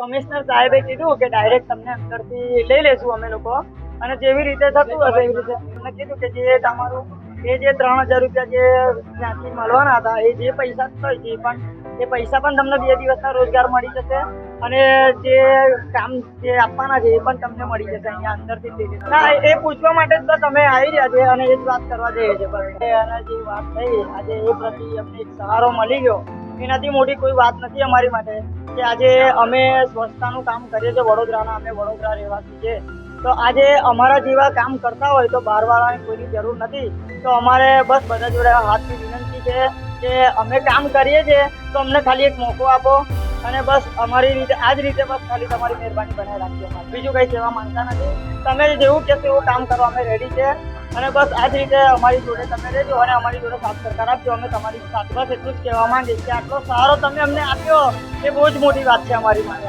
Commissioner સાહેબે કીધું કે ડાયરેક્ટ તમને અંદરથી લઈ લેશું અમે લોકો, અને જેવી રીતે થતું હશે એવી રીતે તમને કીધું કે જે તમારું એ જે 3000 રૂપિયા જે ત્યાંથી મળવાના હતા એ જે પૈસા થાય છે પણ એ પૈસા પણ તમને 2 દિવસના રોજગાર મળી જશે, અને જે કામ જે આપવાના છે એ પણ તમને મળી જશે અહીંયા અંદરથી જ લઈ લેશે. ના, એ પૂછવા માટે જ બસ અમે આવી રહ્યા છે અને એ જ વાત કરવા જઈએ છીએ બસ. અને જે વાત થઈ આજે એ પ્રતિ અમને એક સહારો મળી ગયો, એનાથી મોટી કોઈ વાત નથી અમારી માટે કે આજે અમે સ્વચ્છતાનું કામ કરીએ છીએ વડોદરાના, અમે વડોદરા રહેવાસી છે, તો આજે અમારા જેવા કામ કરતા હોય તો બહારવાળાની કોઈની જરૂર નથી. તો અમારે બસ બધા જોડે હાથની વિનંતી છે કે અમે કામ કરીએ છીએ તો અમને ખાલી એક મોકો આપો, અને બસ અમારી રીતે આ જ રીતે બસ ખાલી તમારી મહેરબાની બનાવી રાખજો. બીજું કંઈ કહેવા માંગતા નથી. તમે જેવું કહેશો એવું કામ કરવા અમે રેડી છે, અને બસ આ જ રીતે અમારી જોડે તમે રહેજો અને અમારી જોડે સાથ સરકાર આપજો. અમે તમારી સાથે બસ એટલું જ કહેવા માંગીએ કે આટલો સહારો તમે અમને આપ્યો એ બહુ જ મોટી વાત છે અમારી માટે.